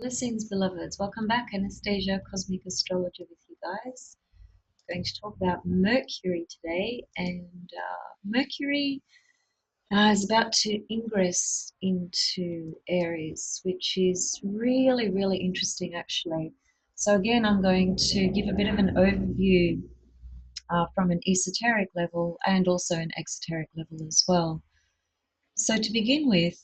Blessings, beloveds. Welcome back. Anastasia, Cosmic Astrologer with you guys. Going to talk about Mercury today. And Mercury is about to ingress into Aries, which is really, really interesting, actually. So, again, I'm going to give a bit of an overview from an esoteric level and also an exoteric level as well. So, to begin with,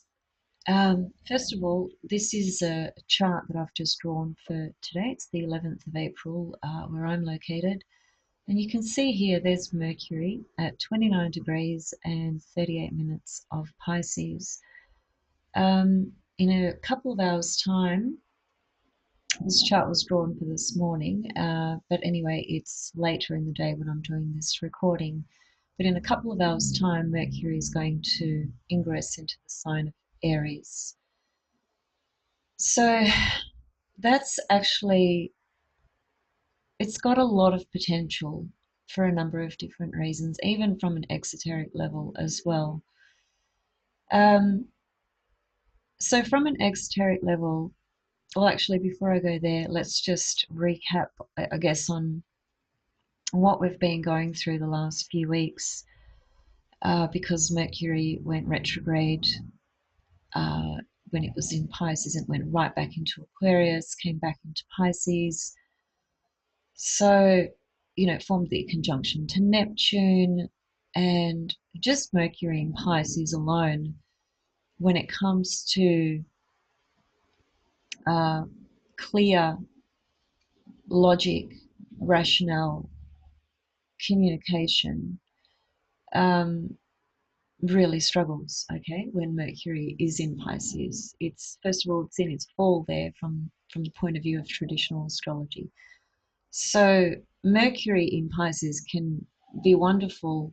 first of all, this is a chart that I've just drawn for today. It's the 11th of April, where I'm located. And you can see here there's Mercury at 29 degrees and 38 minutes of Pisces. In a couple of hours' time, this chart was drawn for this morning, but anyway, it's later in the day when I'm doing this recording. But in a couple of hours' time, Mercury is going to ingress into the sign of Aries. So that's actually, it's got a lot of potential for a number of different reasons, even from an exoteric level as well. Um, so from an exoteric level, well, actually, before I go there, let's just recap, I guess, on what we've been going through the last few weeks, because Mercury went retrograde when it was in Pisces. It went right back into Aquarius, came back into Pisces. So, it formed the conjunction to Neptune, and just Mercury in Pisces alone, when it comes to uh, clear logic, rationale, communication, um, really struggles, okay, when Mercury is in Pisces. It's, first of all, it's in its fall there from the point of view of traditional astrology. So Mercury in Pisces can be wonderful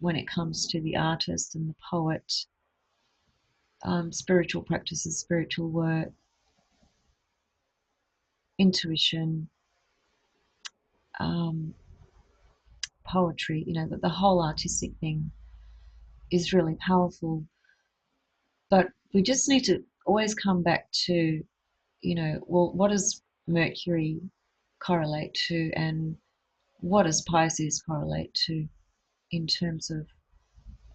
when it comes to the artist and the poet, spiritual practices, spiritual work, intuition, um, poetry, that the whole artistic thing is really powerful. But we just need to always come back to, well, what does Mercury correlate to, and what does Pisces correlate to in terms of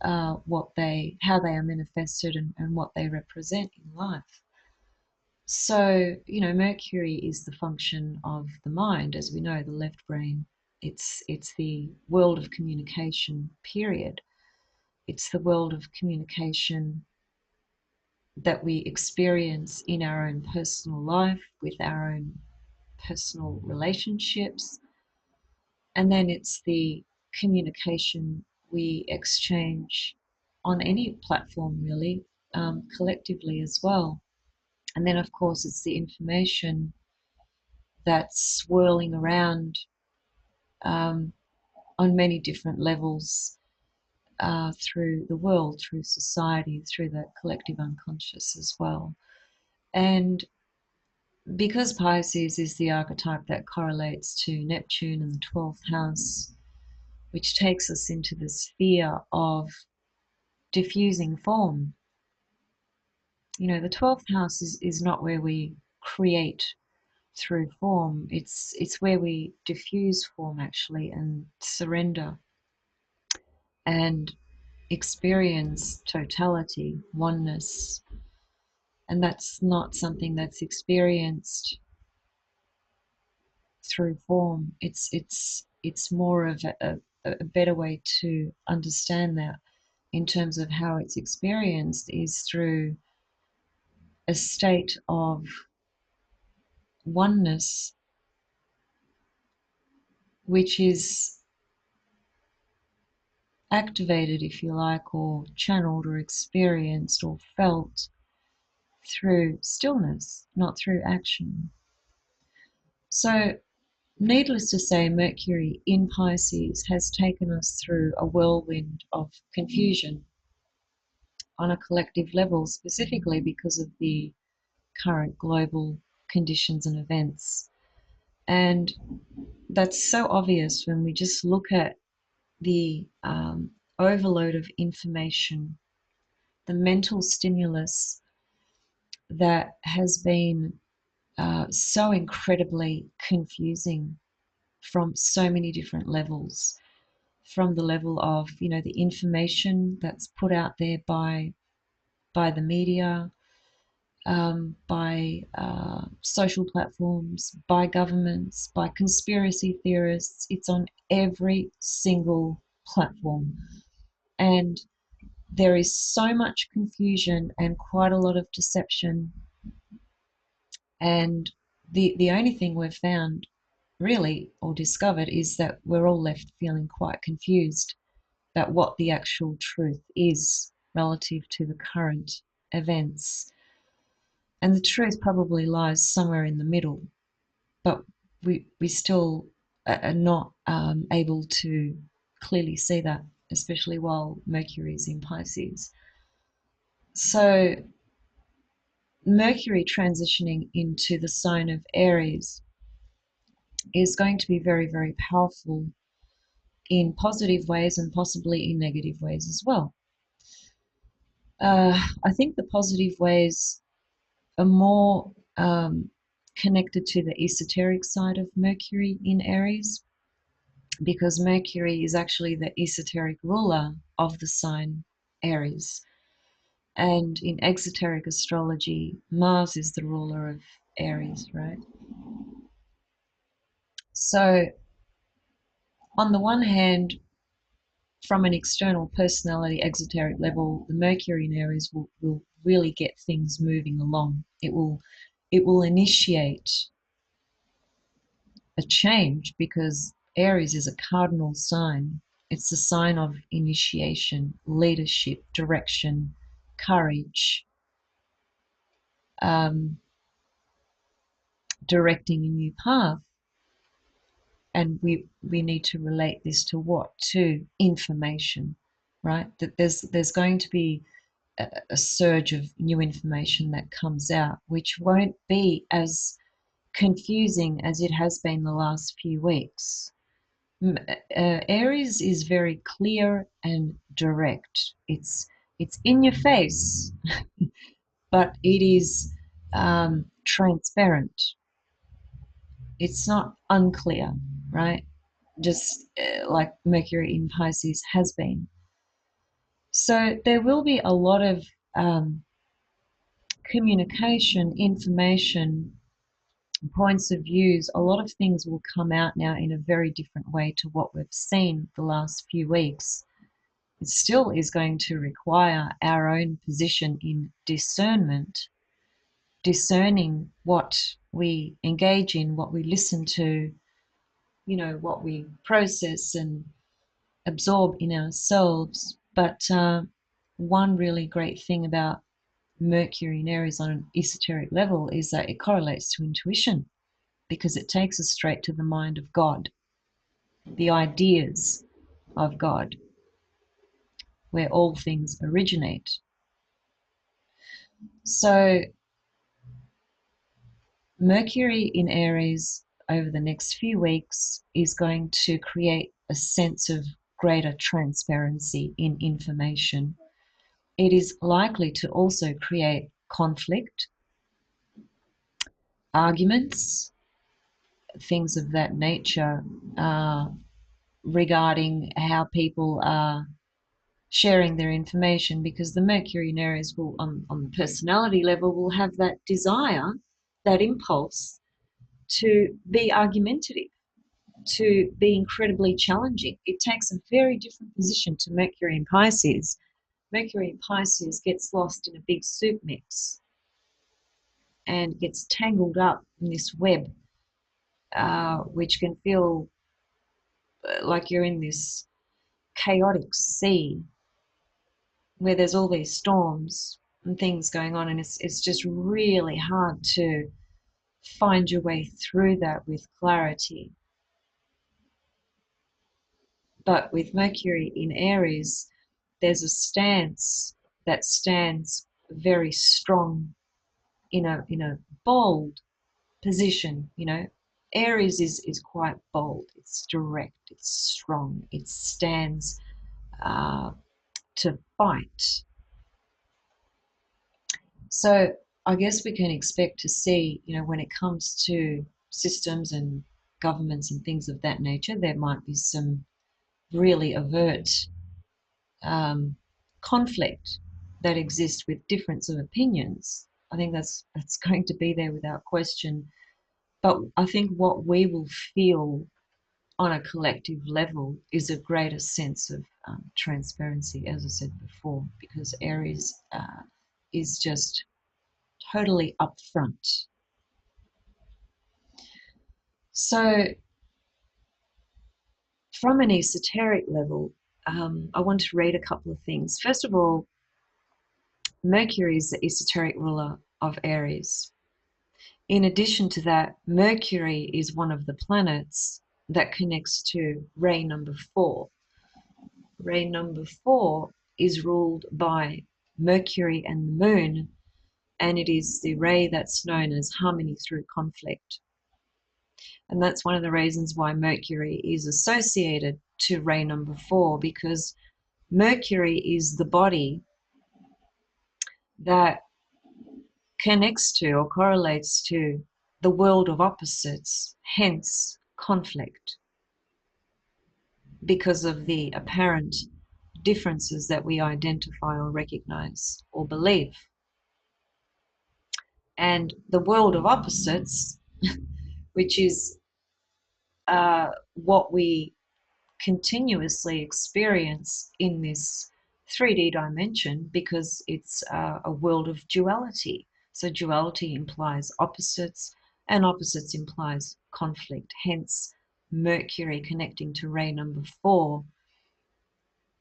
how they are manifested, and what they represent in life. So, Mercury is the function of the mind, as we know, the left brain. It's the world of communication, period. It's the world of communication that we experience in our own personal life, with our own personal relationships. And then it's the communication we exchange on any platform, really, collectively as well. And then, of course, it's the information that's swirling around um, on many different levels through the world, through society, through the collective unconscious as well. And because Pisces is the archetype that correlates to Neptune in the 12th house, which takes us into the sphere of diffusing form. The 12th house is not where we create through form. It's where we diffuse form, actually, and surrender and experience totality, oneness. And that's not something that's experienced through form. It's more of a better way to understand that, in terms of how it's experienced, is through a state of oneness, which is activated, if you like, or channeled, or experienced, or felt through stillness, not through action. So, needless to say, Mercury in Pisces has taken us through a whirlwind of confusion on a collective level, specifically because of the current global conditions and events. And that's so obvious when we just look at the overload of information, the mental stimulus that has been so incredibly confusing from so many different levels. From the level of, you know, the information that's put out there by the media, by social platforms, by governments, by conspiracy theorists. It's on every single platform. And there is so much confusion and quite a lot of deception. And the only thing we've found really or discovered is that we're all left feeling quite confused about what the actual truth is relative to the current events. And the truth probably lies somewhere in the middle, but we still are not able to clearly see that, especially while Mercury is in Pisces. So Mercury transitioning into the sign of Aries is going to be very, very powerful in positive ways and possibly in negative ways as well. I think the positive ways are more connected to the esoteric side of Mercury in Aries, because Mercury is actually the esoteric ruler of the sign Aries. And in exoteric astrology, Mars is the ruler of Aries, right? So, on the one hand, from an external personality exoteric level, the Mercury in Aries will really get things moving along. It will initiate a change, because Aries is a cardinal sign. It's a sign of initiation, leadership, direction, courage, directing a new path. And we need to relate this to what? To information, right? That there's going to be a surge of new information that comes out, which won't be as confusing as it has been the last few weeks. Aries is very clear and direct. It's in your face, but it is transparent. It's not unclear, right? Just like Mercury in Pisces has been. So there will be a lot of communication, information, points of views. A lot of things will come out now in a very different way to what we've seen the last few weeks. It still is going to require our own position in discernment, discerning what we engage in, what we listen to, you know, what we process and absorb in ourselves. But one really great thing about Mercury in Aries on an esoteric level is that it correlates to intuition, because it takes us straight to the mind of God, the ideas of God, where all things originate. So Mercury in Aries over the next few weeks is going to create a sense of greater transparency in information. It is likely to also create conflict, arguments, things of that nature, regarding how people are sharing their information, because the Mercury in Aries will, on the personality level, will have that desire, that impulse to be argumentative, to be incredibly challenging. It takes a very different position to Mercury in Pisces. Mercury in Pisces gets lost in a big soup mix and gets tangled up in this web, which can feel like you're in this chaotic sea where there's all these storms and things going on, and it's just really hard to find your way through that with clarity. But with Mercury in Aries, there's a stance that stands very strong in a bold position. You know, Aries is quite bold. It's direct. It's strong. It stands to fight. So I guess we can expect to see, when it comes to systems and governments and things of that nature, there might be some really overt um, conflict that exists with difference of opinions. I think that's going to be there without question. But I think what we will feel on a collective level is a greater sense of transparency, as I said before, because Aries is just totally upfront. So, from an esoteric level, I want to read a couple of things. First of all, Mercury is the esoteric ruler of Aries. In addition to that, Mercury is one of the planets that connects to ray number 4. Ray number 4 is ruled by Mercury and the Moon, and it is the ray that's known as harmony through conflict. And that's one of the reasons why Mercury is associated to ray number 4, because Mercury is the body that connects to or correlates to the world of opposites, hence conflict, because of the apparent differences that we identify or recognize or believe. And the world of opposites, which is what we continuously experience in this 3D dimension, because it's a world of duality. So duality implies opposites, and opposites implies conflict. Hence, Mercury connecting to ray number 4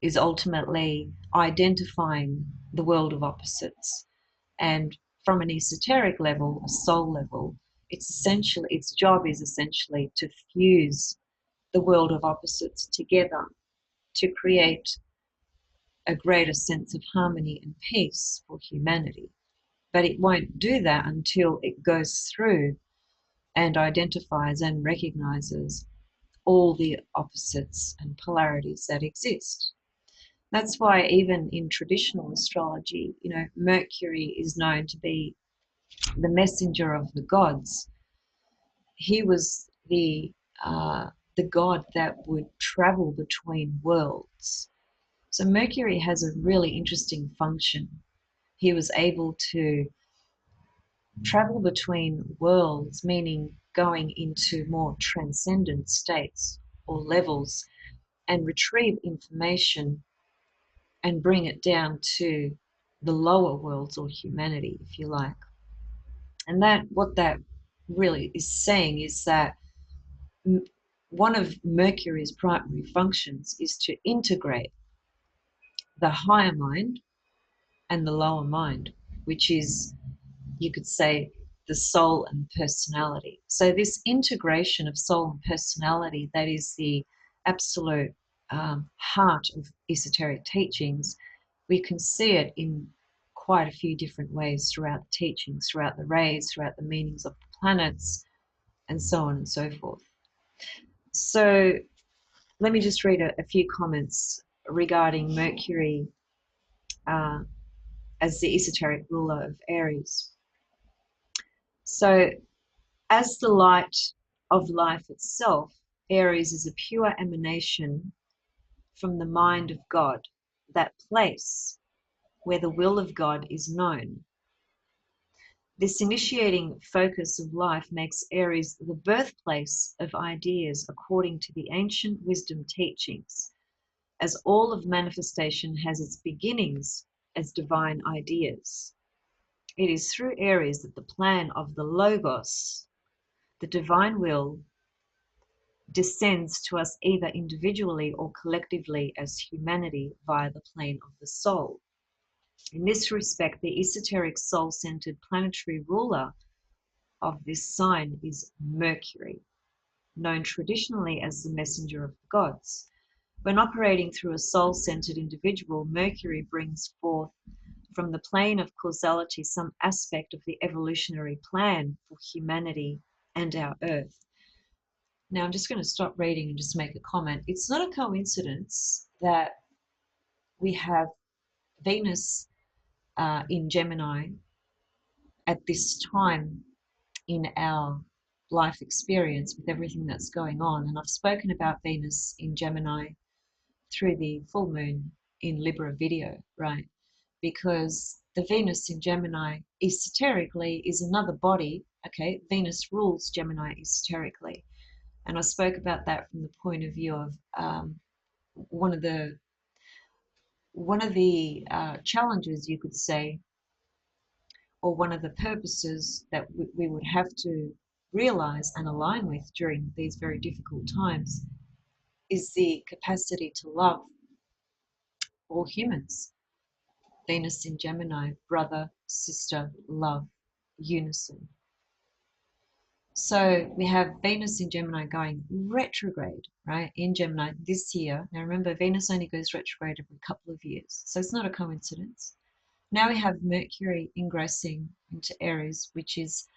is ultimately identifying the world of opposites. And from an esoteric level, a soul level, its job is essentially to fuse the world of opposites together to create a greater sense of harmony and peace for humanity. But it won't do that until it goes through and identifies and recognizes all the opposites and polarities that exist. That's why even in traditional astrology, Mercury is known to be the messenger of the gods. He was the god that would travel between worlds. So Mercury has a really interesting function. He was able to travel between worlds, meaning going into more transcendent states or levels, and retrieve information and bring it down to the lower worlds, or humanity, if you like. And what that really is saying is that one of Mercury's primary functions is to integrate the higher mind and the lower mind, which is, you could say, the soul and personality. So this integration of soul and personality, that is the absolute heart of esoteric teachings. We can see it in quite a few different ways throughout the teachings, throughout the rays, throughout the meanings of the planets, and so on and so forth. So let me just read a few comments regarding Mercury as the esoteric ruler of Aries. So, as the light of life itself, Aries is a pure emanation from the mind of God, that place where the will of God is known. This initiating focus of life makes Aries the birthplace of ideas according to the ancient wisdom teachings, as all of manifestation has its beginnings as divine ideas. It is through Aries that the plan of the Logos, the divine will, descends to us either individually or collectively as humanity via the plane of the soul. In this respect, the esoteric soul-centered planetary ruler of this sign is Mercury, known traditionally as the messenger of the gods. When operating through a soul-centered individual, Mercury brings forth from the plane of causality some aspect of the evolutionary plan for humanity and our Earth. Now, I'm just going to stop reading and just make a comment. It's not a coincidence that we have Venus in Gemini at this time in our life experience with everything that's going on. And I've spoken about Venus in Gemini through the full moon in Libra video, right? Because the Venus in Gemini esoterically is another body. Okay, Venus rules Gemini esoterically, and I spoke about that from the point of view of one of the challenges, you could say, or one of the purposes that we would have to realize and align with during these very difficult times is the capacity to love all humans. Venus in Gemini, brother, sister, love, unison. So we have Venus in Gemini going retrograde, right, in Gemini this year. Now remember, Venus only goes retrograde every couple of years, so it's not a coincidence. Now we have Mercury ingressing into Aries, which is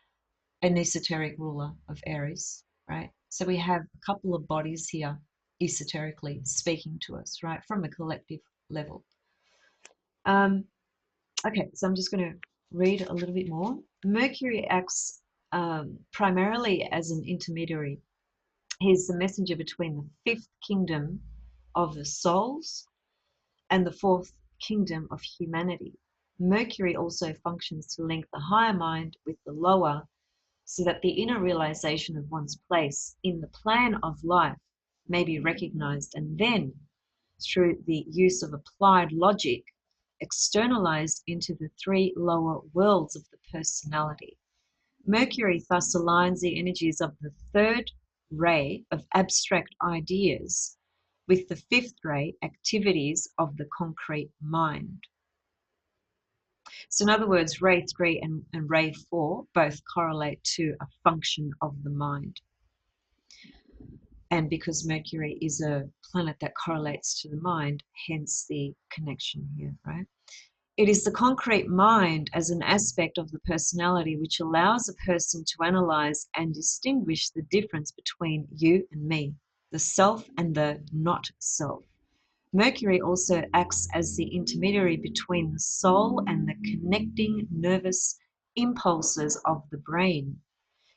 an esoteric ruler of Aries, right? So we have a couple of bodies here esoterically speaking to us, right, from a collective level. Okay, so I'm just going to read a little bit more. Mercury acts primarily as an intermediary. He's the messenger between the fifth kingdom of the souls and the fourth kingdom of humanity. Mercury also functions to link the higher mind with the lower, so that the inner realization of one's place in the plan of life may be recognized, and then, through the use of applied logic, externalized into the three lower worlds of the personality. Mercury thus aligns the energies of the third ray of abstract ideas with the fifth ray activities of the concrete mind. So in other words, ray 3 and ray 4 both correlate to a function of the mind. And because Mercury is a planet that correlates to the mind, hence the connection here, right? It is the concrete mind as an aspect of the personality which allows a person to analyze and distinguish the difference between you and me, the self and the not self. Mercury also acts as the intermediary between the soul and the connecting nervous impulses of the brain.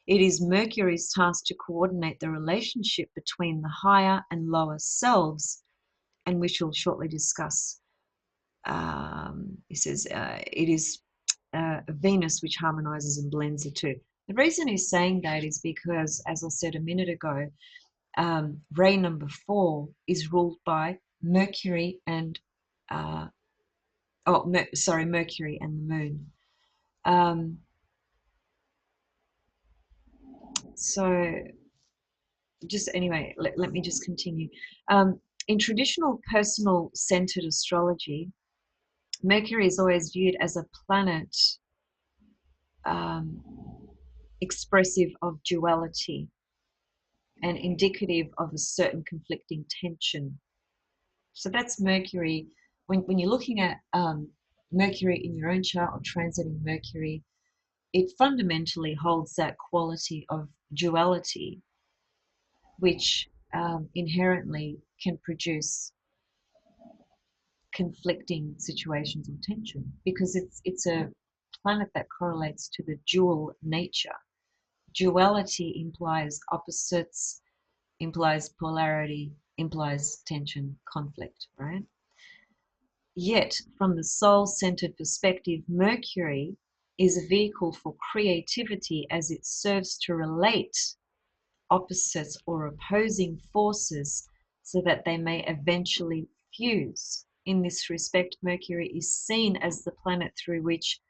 It is Mercury's task to coordinate the relationship between the higher and lower selves, and we shall shortly discuss. He says it is Venus which harmonizes and blends the two. The reason he's saying that is because, as I said a minute ago, ray number 4 is ruled by Mercury and Mercury and the moon. So just anyway, let me just continue. In traditional personal centered astrology, Mercury is always viewed as a planet expressive of duality and indicative of a certain conflicting tension. So that's Mercury. When you're looking at Mercury in your own chart or transiting Mercury, it fundamentally holds that quality of duality, which inherently can produce conflicting situations or tension, because it's a planet that correlates to the dual nature. Duality implies opposites, implies polarity, implies tension, conflict, right? Yet, from the soul-centered perspective, Mercury is a vehicle for creativity as it serves to relate opposites or opposing forces so that they may eventually fuse. In this respect, Mercury is seen as the planet through which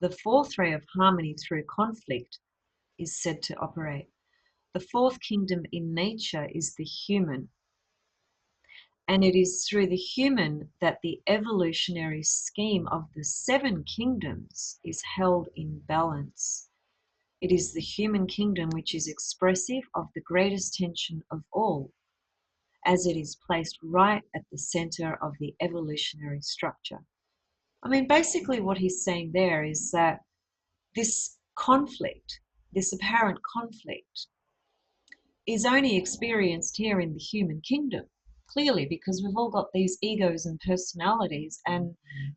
the fourth ray of harmony through conflict is said to operate. The fourth kingdom in nature is the human, and it is through the human that the evolutionary scheme of the 7 kingdoms is held in balance. It is the human kingdom which is expressive of the greatest tension of all, as it is placed right at the center of the evolutionary structure. I mean, basically what he's saying there is that this conflict, this apparent conflict, is only experienced here in the human kingdom. clearly, because we've all got these egos and personalities and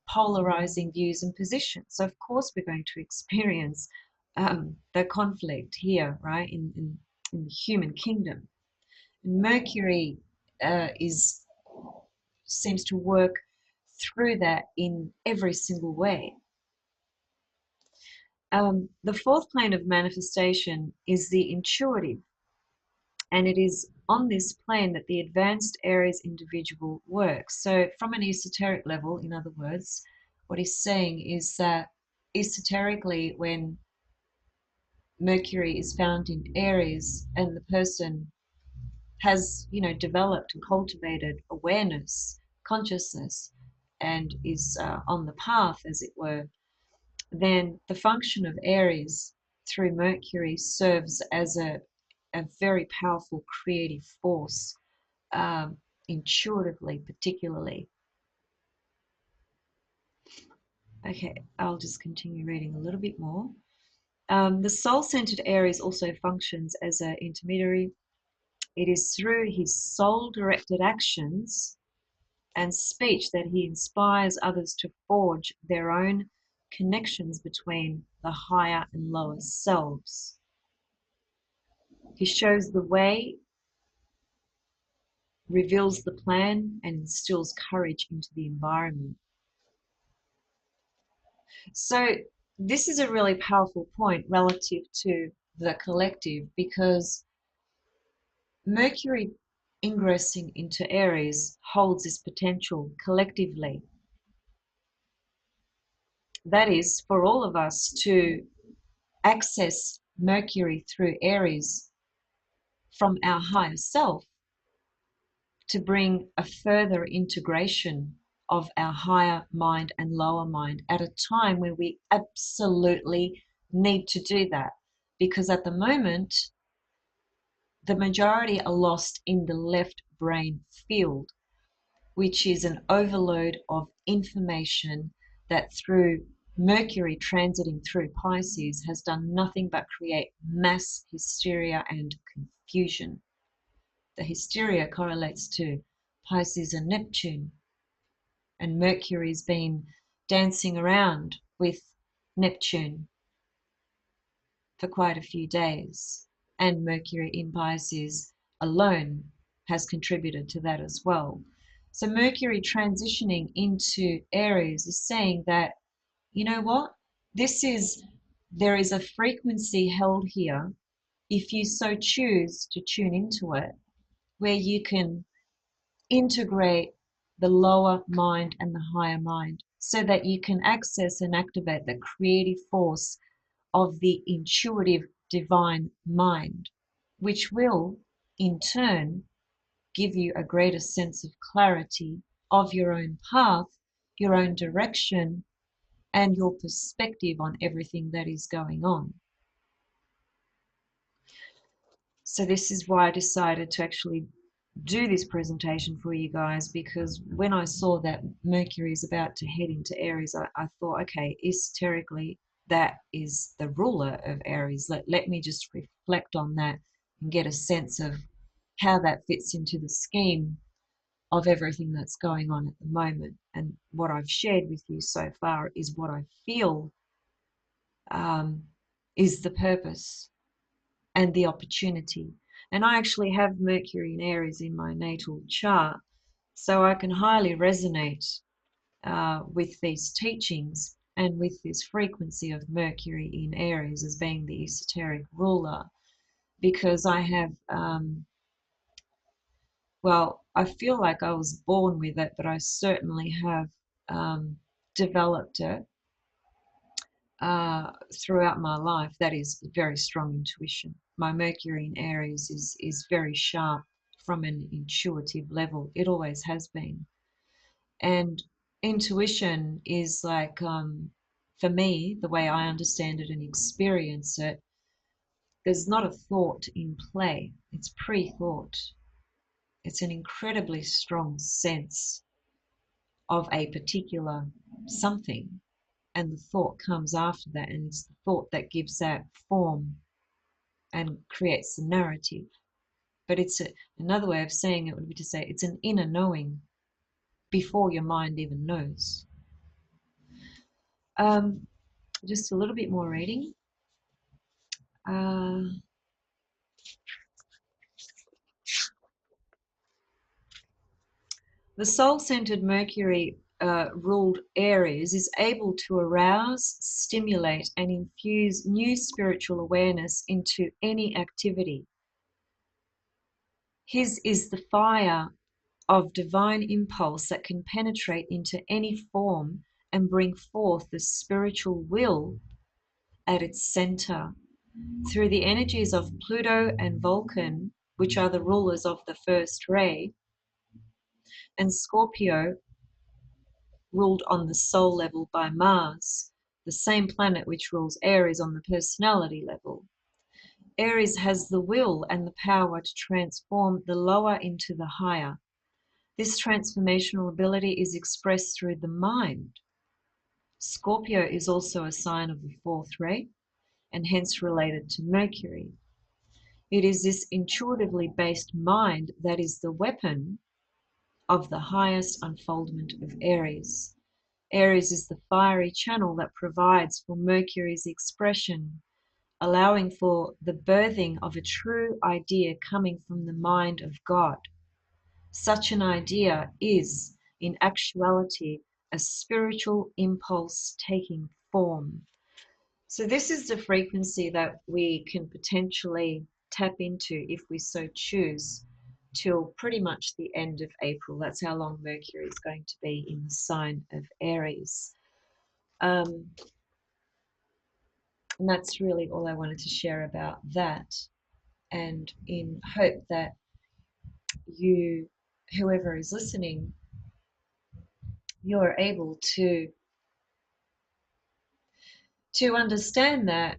polarizing views and positions. So of course we're going to experience the conflict here, right, in the human kingdom. And Mercury is seems to work through that in every single way. The fourth plane of manifestation is the intuitive, and it is on this plane that the advanced Aries individual works. So from an esoteric level, in other words, what he's saying is that esoterically, when Mercury is found in Aries and the person has, developed and cultivated awareness, consciousness, and is on the path, as it were, then the function of Aries through Mercury serves as a very powerful creative force, intuitively, particularly. Okay, I'll just continue reading a little bit more. The soul-centered Aries also functions as an intermediary. It is through his soul-directed actions and speech that he inspires others to forge their own connections between the higher and lower selves. He shows the way, reveals the plan, and instills courage into the environment. So this is a really powerful point relative to the collective, because Mercury ingressing into Aries holds this potential collectively. That is, for all of us to access Mercury through Aries from our higher self, to bring a further integration of our higher mind and lower mind at a time where we absolutely need to do that. Because at the moment, the majority are lost in the left brain field, which is an overload of information that through Mercury transiting through Pisces has done nothing but create mass hysteria and confusion. The hysteria correlates to Pisces and Neptune, and Mercury's been dancing around with Neptune for quite a few days, and Mercury in Pisces alone has contributed to that as well. So Mercury transitioning into Aries is saying that, you know what, there is a frequency held here, if you so choose to tune into it, where you can integrate the lower mind and the higher mind, so that you can access and activate the creative force of the intuitive divine mind, which will in turn give you a greater sense of clarity of your own path, your own direction, and your perspective on everything that is going on. So this is why I decided to actually do this presentation for you guys, because when I saw that Mercury is about to head into Aries, I thought, okay, esoterically, that is the ruler of Aries. Let me just reflect on that and get a sense of how that fits into the scheme of everything that's going on at the moment. And what I've shared with you so far is what I feel is the purpose and the opportunity. And I actually have Mercury in Aries in my natal chart, so I can highly resonate with these teachings and with this frequency of Mercury in Aries as being the esoteric ruler, because I have, well, I feel like I was born with it, but I certainly have developed it throughout my life. That is very strong intuition. My Mercury in Aries is very sharp from an intuitive level. It always has been. And intuition is like, for me, the way I understand it and experience it, there's not a thought in play. It's pre-thought. It's an incredibly strong sense of a particular something, and the thought comes after that, and it's the thought that gives that form and creates the narrative. But another way of saying it would be to say it's an inner knowing before your mind even knows. Just a little bit more reading. The soul-centered Mercury ruled Aries is able to arouse, stimulate, and infuse new spiritual awareness into any activity. His is the fire of divine impulse that can penetrate into any form and bring forth the spiritual will at its center. Through the energies of Pluto and Vulcan, which are the rulers of the first ray, and Scorpio, ruled on the soul level by Mars, the same planet which rules Aries on the personality level. Aries has the will and the power to transform the lower into the higher. This transformational ability is expressed through the mind. Scorpio is also a sign of the fourth ray and hence related to Mercury. It is this intuitively based mind that is the weapon of the highest unfoldment of Aries. Aries is the fiery channel that provides for Mercury's expression, allowing for the birthing of a true idea coming from the mind of God. Such an idea is, in actuality, a spiritual impulse taking form. So this is the frequency that we can potentially tap into if we so choose till pretty much the end of April. That's how long Mercury is going to be in the sign of Aries. And that's really all I wanted to share about that. And in hope that you, whoever is listening, you're able to understand that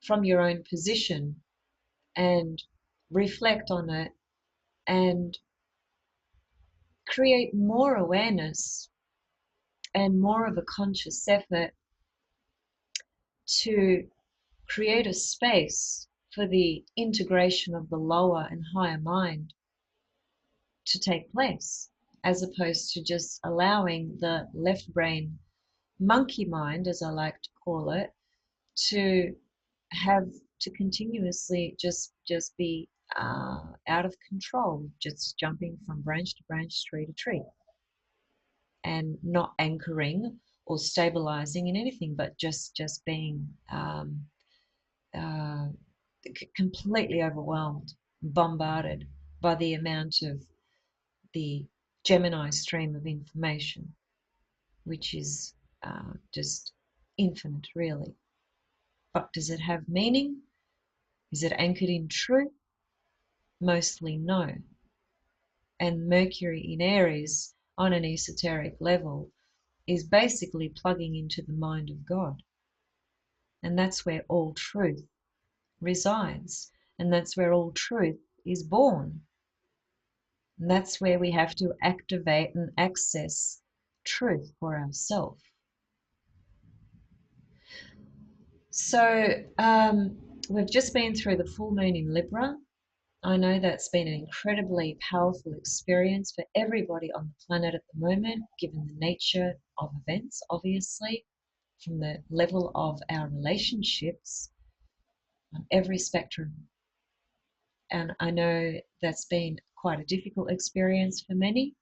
from your own position and reflect on it and create more awareness and more of a conscious effort to create a space for the integration of the lower and higher mind to take place, as opposed to just allowing the left brain monkey mind, as I like to call it, to have to continuously just be out of control, just jumping from branch to branch, tree to tree, and not anchoring or stabilizing in anything, but just being uh, completely overwhelmed, bombarded by the amount of the Gemini stream of information, which is just infinite, really. But does it have meaning? Is it anchored in truth? Mostly no. And Mercury in Aries on an esoteric level is basically plugging into the mind of God. And that's where all truth resides. And that's where all truth is born. And that's where we have to activate and access truth for ourselves. So we've just been through the full moon in Libra. I know that's been an incredibly powerful experience for everybody on the planet at the moment, given the nature of events, obviously, from the level of our relationships on every spectrum. And I know that's been quite a difficult experience for many.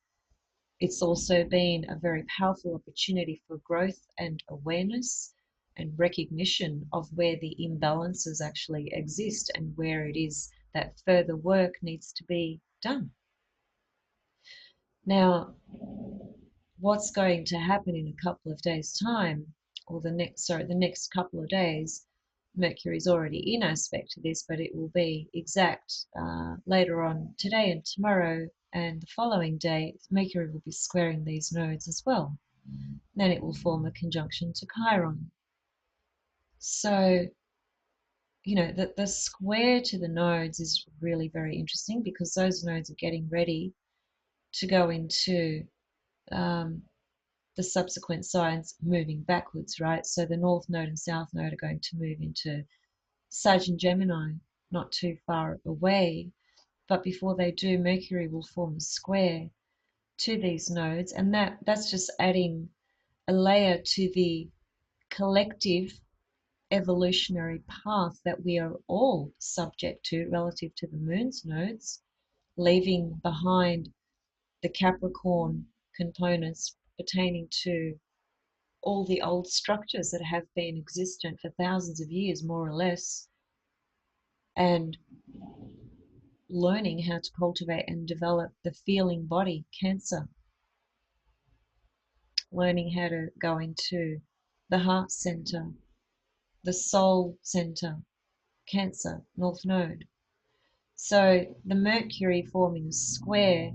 It's also been a very powerful opportunity for growth and awareness and recognition of where the imbalances actually exist and where it is that further work needs to be done. Now, what's going to happen in a couple of days' time, or the next couple of days, Mercury's already in aspect to this, but it will be exact later on today and tomorrow and the following day. Mercury will be squaring these nodes as well. Then it will form a conjunction to Chiron. So, you know, the square to the nodes is really very interesting because those nodes are getting ready to go into the subsequent signs moving backwards, right? So the North Node and South Node are going to move into Sag and Gemini, not too far away. But before they do, Mercury will form a square to these nodes, and that's just adding a layer to the collective evolutionary path that we are all subject to relative to the moon's nodes, leaving behind the Capricorn components pertaining to all the old structures that have been existent for thousands of years, more or less, and learning how to cultivate and develop the feeling body, Cancer, learning how to go into the heart center, the soul center, Cancer, North Node. So the Mercury forming a square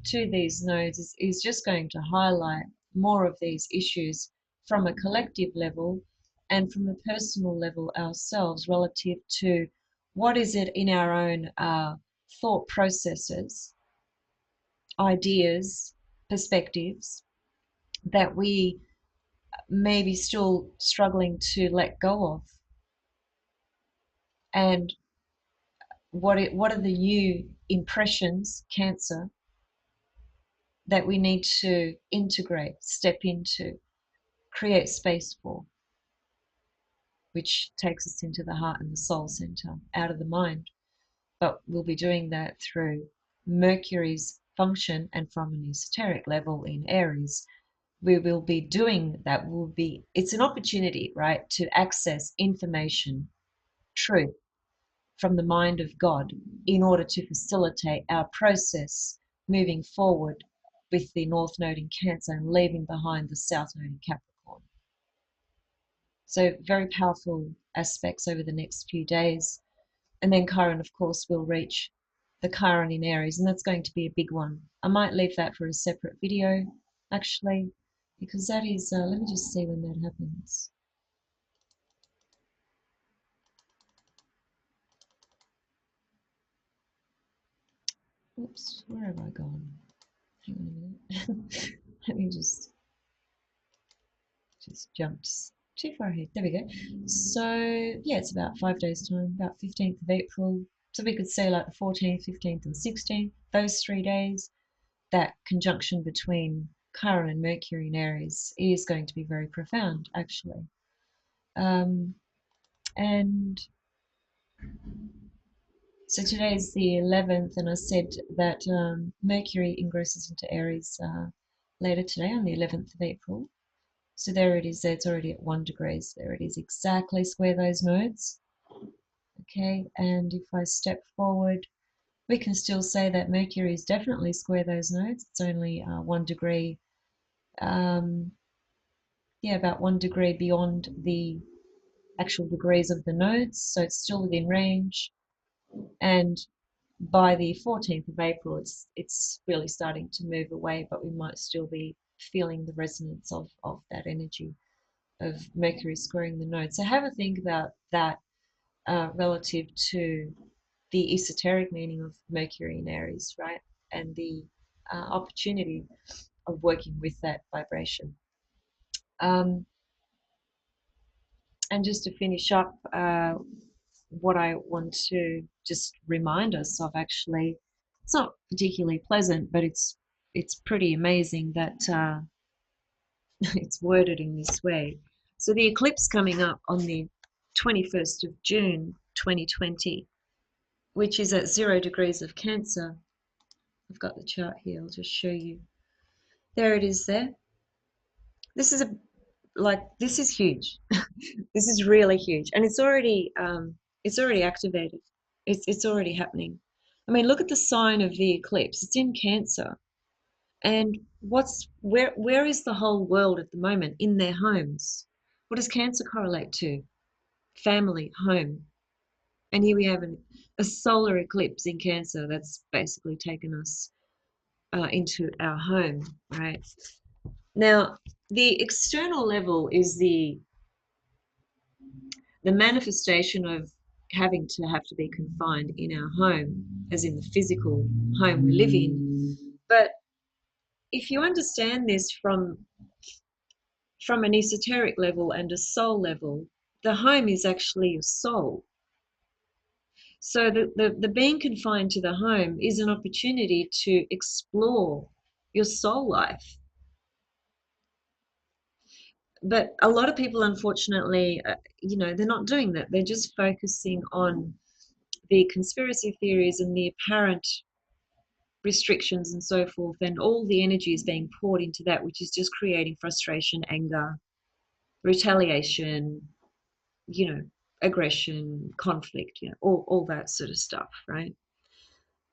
to these nodes is just going to highlight more of these issues from a collective level and from a personal level ourselves relative to what is it in our own thought processes, ideas, perspectives that we may be still struggling to let go of, and what are the new impressions, Cancer, that we need to integrate, step into, create space for, which takes us into the heart and the soul center, out of the mind. But we'll be doing that through Mercury's function, and from an esoteric level in Aries, we will be doing that. It's an opportunity, right, to access information, truth from the mind of God in order to facilitate our process moving forward with the North Node in Cancer and leaving behind the South Node in Capricorn. So very powerful aspects over the next few days. And then Chiron, of course, will reach the Chiron in Aries, and that's going to be a big one. I might leave that for a separate video, actually, because that is, let me just see when that happens. Oops, where have I gone? Hang on a minute. Let me just jumped too far ahead. There we go. So yeah, it's about 5 days time, about 15th of April. So we could say like the 14th, 15th, and 16th, those 3 days, that conjunction between Chiron and Mercury in Aries is going to be very profound, actually. And so today is the 11th, and I said that Mercury ingresses into Aries later today on the 11th of April. So there it is, it's already at 1 degrees. There it is, exactly square those nodes. Okay, and if I step forward, we can still say that Mercury is definitely square those nodes. It's only 1 degree, yeah, about 1 degree beyond the actual degrees of the nodes. So it's still within range. And by the 14th of April, it's really starting to move away, but we might still be feeling the resonance of that energy of Mercury squaring the node. So have a think about that relative to the esoteric meaning of Mercury in Aries, right? And the opportunity of working with that vibration. And just to finish up, what I want to just remind us of, actually, it's not particularly pleasant, but it's pretty amazing that it's worded in this way. So the eclipse coming up on the 21st of June 2020, which is at 0 degrees of Cancer. I've got the chart here, I'll just show you. There it is there. This is this is huge. This is really huge, and it's already activated. It's already happening. I mean, look at the sign of the eclipse. It's in Cancer. And where is the whole world at the moment? In their homes. What does Cancer correlate to? Family, home. And here we have a solar eclipse in Cancer that's basically taken us into our home, right? Now, the external level is the manifestation of having to be confined in our home, as in the physical home we live in. But if you understand this from an esoteric level and a soul level, the home is actually your soul. So the being confined to the home is an opportunity to explore your soul life. But a lot of people, unfortunately, they're not doing that. They're just focusing on the conspiracy theories and the apparent restrictions and so forth, and all the energy is being poured into that, which is just creating frustration, anger, retaliation, aggression, conflict, all that sort of stuff, right?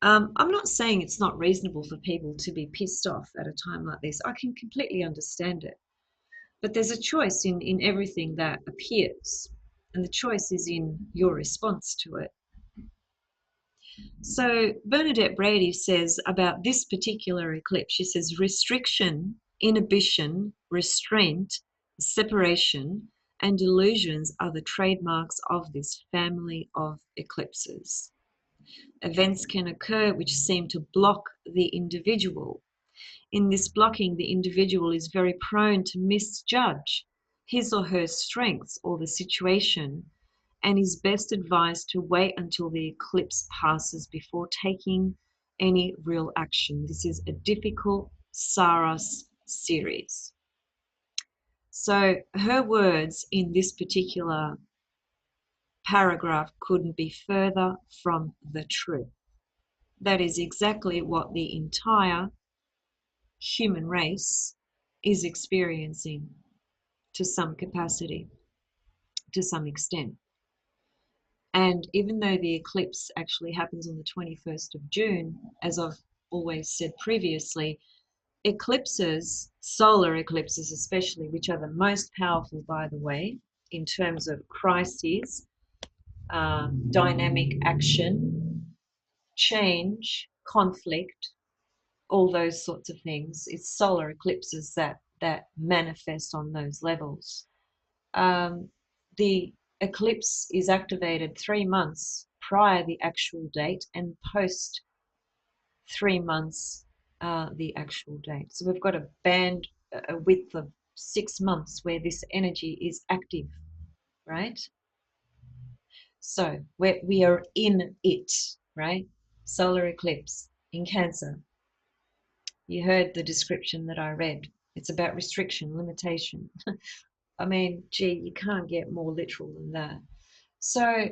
I'm not saying it's not reasonable for people to be pissed off at a time like this. I can completely understand it. But there's a choice in everything that appears, and the choice is in your response to it. So Bernadette Brady says about this particular eclipse, she says restriction, inhibition, restraint, separation, and delusions are the trademarks of this family of eclipses. Events can occur which seem to block the individual. In this blocking, the individual is very prone to misjudge his or her strengths or the situation, and is best advised to wait until the eclipse passes before taking any real action. This is a difficult Saros series. So her words in this particular paragraph couldn't be further from the truth. That is exactly what the entire human race is experiencing to some capacity, to some extent. And even though the eclipse actually happens on the 21st of June, as I've always said previously, eclipses, solar eclipses especially, which are the most powerful, by the way, in terms of crises, dynamic action, change, conflict, all those sorts of things. It's solar eclipses that manifest on those levels. The eclipse is activated 3 months prior the actual date and post 3 months the actual date. So we've got a band, a width of 6 months where this energy is active, right? So we are in it, right? Solar eclipse in Cancer. You heard the description that I read. It's about restriction, limitation. I mean, gee, you can't get more literal than that. So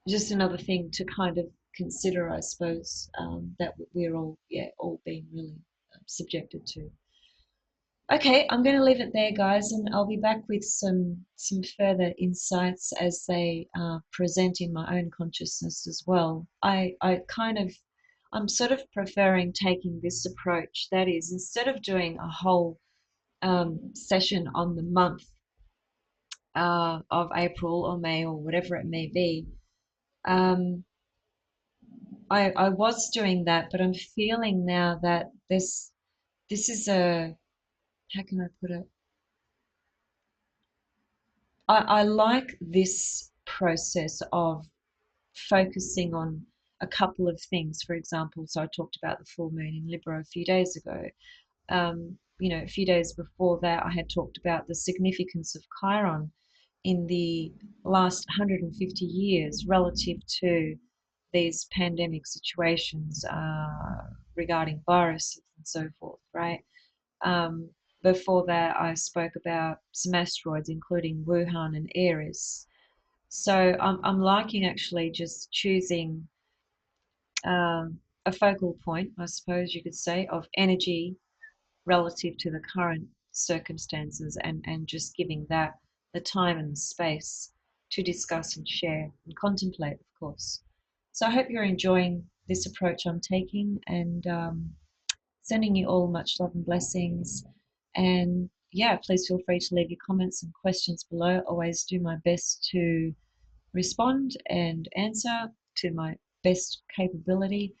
just another thing to kind of consider, I suppose, that we're all being really subjected to. Okay, I'm going to leave it there, guys, and I'll be back with some further insights as they present in my own consciousness as well. I'm sort of preferring taking this approach. That is, instead of doing a whole session on the month of April or May or whatever it may be, I was doing that, but I'm feeling now that this is a, how can I put it? I like this process of focusing on a couple of things. For example, so I talked about the full moon in Libra a few days ago. A few days before that, I had talked about the significance of Chiron in the last 150 years relative to these pandemic situations regarding viruses and so forth, right? Um, Before that, I spoke about some asteroids, including Wuhan and Aries. So I'm liking actually just choosing a focal point, I suppose you could say, of energy relative to the current circumstances, and just giving that the time and the space to discuss and share and contemplate, of course. So I hope you're enjoying this approach I'm taking, and sending you all much love and blessings. And yeah, please feel free to leave your comments and questions below. Always do my best to respond and answer to my best capability.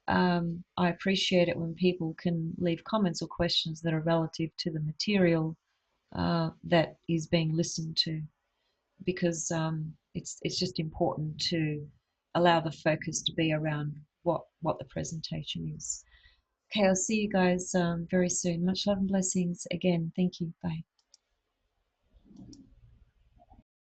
I appreciate it when people can leave comments or questions that are relative to the material that is being listened to, because it's just important to allow the focus to be around what the presentation is. Okay, I'll see you guys very soon. Much love and blessings again. Thank you. Bye.